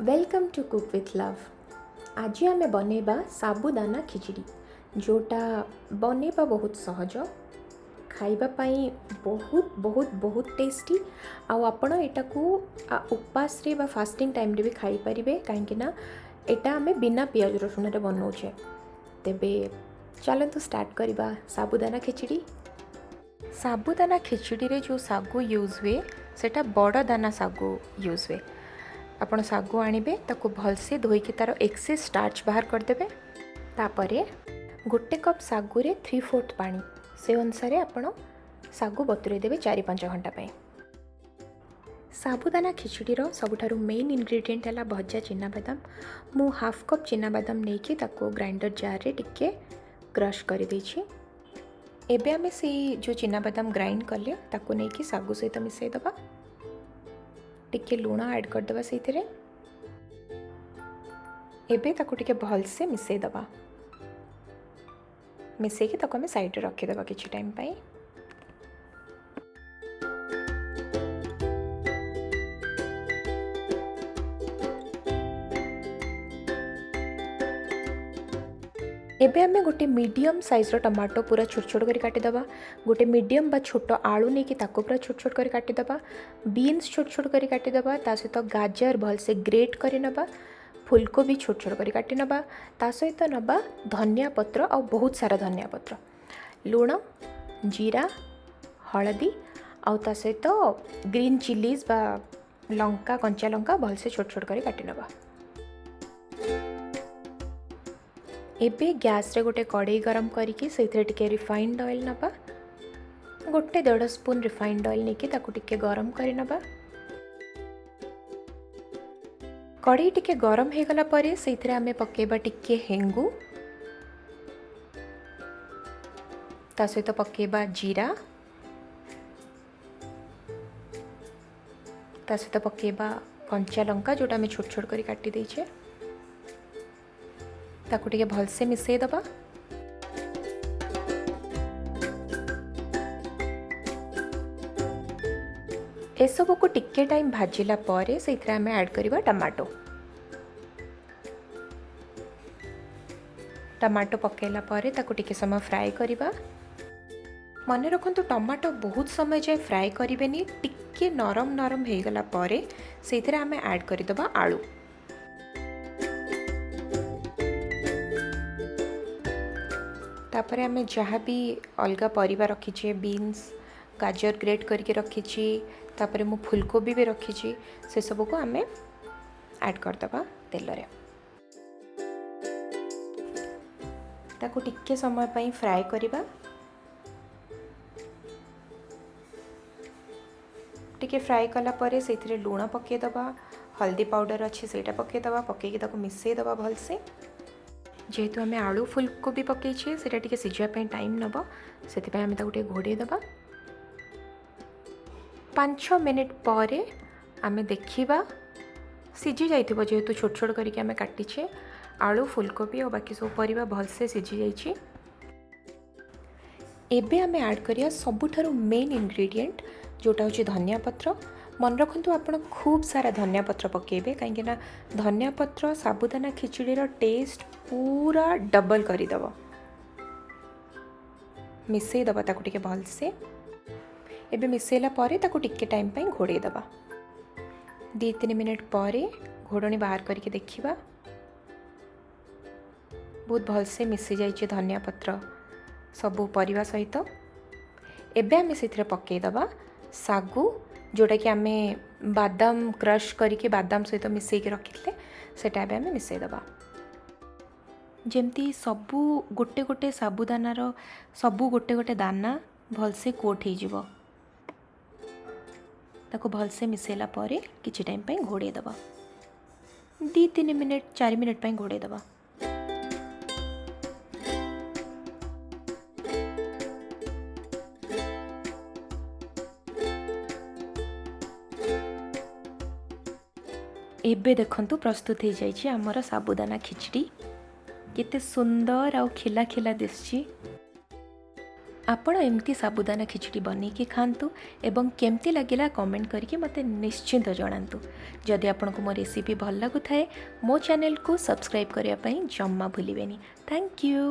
Welcome to cook with love. आज आम बनैबा साबुदाना खिचड़ी जोटा बनैबा बहुत सहज, खाइबापाई बहुत बहुत बहुत टेस्टी। आपण एटा को उपवास रे बा फास्टिंग टाइम रे भी खाई परिबे, काहेकि ना एटा आमे बिना पियाज रसुन रे बनौछे। तेबे चलंतु स्टार्ट करबा साबुदाना खिचड़ी। साबुदाना खिचड़ी रे जो सागु यूज हुए सेटा बड़ दाना सागु यूज हुए। आपण सागु आनिबे ताको भलसे धोईकी तार एक्सेस स्टार्च बाहर करदेबे। तापरे गोटे कप सागु रे 3/4 पानी से अनुसार आपण सागु बतुरे देबे 4-5 घंटा पाई। साबुदाना खिचड़ी रो सबुठारु मेन इंग्रेडिएंट है भजा चिनाबादाम। मु हाफ कप चिनाबादाम नेकी ताको ग्राइंडर जार रे टिके क्रश कर देछि। एबे आमे से जो चिनाबादाम ग्राइंड करले ताको नेकी सागु सहित मिसई दबा। टिके लुण ऐड कर दबा सेतिरे। एबे ताको टिके भलसे मिसई दबा। मिसई के ताको हमें साइड रे रखि दबा किछि टाइम पई। एबे हमें गोटे मीडियम साइज रो टमाटो पूरा छोट छोट कर काटी दबा। गोटे मीडियम बा छोट आलू नहीं कि ताको पूरा छोट छोट कर काटी दबा। बीन्स छोट छोट कर काटी दबा। ता सहित गाजर भल से ग्रेट करी नबा। फुलकोबी छोट छोट कर काटी नबा। ता सहित नबा धनिया पत्र और बहुत सारा धनिया पत्र, लुण, जीरा, हळदी और ता सहित ग्रीन चिलीज बा लंका कंचा लंका भल से छोट छोट कर काटी नबा। एबे गैस रे गोटे कड़ाई गरम करिकी सेथिरे टिके रिफाइंड ऑयल नबा। गोटे 1.5 स्पून रिफाइंड ऑयल नेकी ताको टिके गरम करि नबा। कड़ाई टिके गरम हे गला परे सेथिरे आमे पकेबा टिके हेंगु, ता सहित पकेबा जीरा, ता सहित पकेबा कंचा लंका जोटा आमे छोट छोट करी काटी देछे। ताको टिके भलसे मिसई दबा। एसबू को टिके टाइम भाजिला परे सेथिरे आमे ऐड करिबा टमाटो। टमाटो पकेला परे ताको टिके समय फ्राई करिबा। मन रखंतु टमाटो बहुत समय जाए फ्राई करिबेनी। टिके नरम नरम हे गला परे सेथिरे आमे ऐड करिदबा आलू। तापरे आमे जहाँ भी अलगा परिबा रखीचे, बीन्स गाजर ग्रेट करके रखीची, तापरे मु फुलकोबी भी रखीची, से सब को आमे ऐड कर दबा तेल रे। ताको टिके समय पई फ्राई करिबा। टिके फ्राई कला परे सेथिरे लूण पके दबा, हल्दी पाउडर अच्छी सेटा पके दबा। पके ताको मिसई दबा भलसे। जेहेतु आम आलू फुलकोबी पकईछे सेटा टिके सिझापी टाइम नब, से आम गोटे घोड़े दबा। 5-6 मिनिट पर आम देखा सिझी जाइथिबो। जेहेतु छोट छोट करके आम काटिछे आलू फुलकोबी और बाकी सब परिबा भलसे सिझी जाइछि। एबे आम ऐड करिया सबुठारु मेन इंग्रेडिएंट जोटा होछि धनिया पत्र। मन रखंतु आपण खूब सारा धनिया पत्र पकेबे, कहीं ना धनिया पत्र साबुदाना खिचड़ी रो टेस्ट पूरा डबल करदब। मिसई दबा ताको टिके भलसे। एबे मिसैला परे ताको टिके टाइम पई घोड़े दबा। 2-3 मिनिट परे घोड़णी बाहर करके देखिबा। बहुत भलसे मिसि जाइए धनिया पत्र सबू परिवा सहित। एबे आमे सेथिरे पकेई दबा सागु जोटा कि आमे बादाम क्रश करके बादाम सहित मिसई के रखिले, सेटा एबे आमे मिसई दबा। जेमती सबू गोटे गोटे साबुदानार सबू गोटे गोटे दाना भलसे कोट हो जिवो। ताको भलसे मिसैला परे किछि टाइम पई घोड़े दबा। 2-3 मिनिट 4 मिनिट पई घोड़े दबा। एबे देखंतु प्रस्तुत हो जाइए आमर साबुदाना खिचड़ी। केते सुंदर आउ खिला खिला दिसछि। ଆପଣ ଏମିତି ସାବୁଦାନା ଖିଚୁଡ଼ି ବନେଇକି ଖାଆନ୍ତୁ ଏବଂ କେମିତି ଲାଗିଲା କମେଣ୍ଟ କରିକି ମୋତେ ନିଶ୍ଚିନ୍ତ ଜଣାନ୍ତୁ। ଯଦି ଆପଣଙ୍କୁ ମୋ ରେସିପି ଭଲ ଲାଗୁଥାଏ ମୋ ଚ୍ୟାନେଲକୁ ସବସ୍କ୍ରାଇବ୍ କରିବା ପାଇଁ ଜମା ଭୁଲିବେନି। Thank you.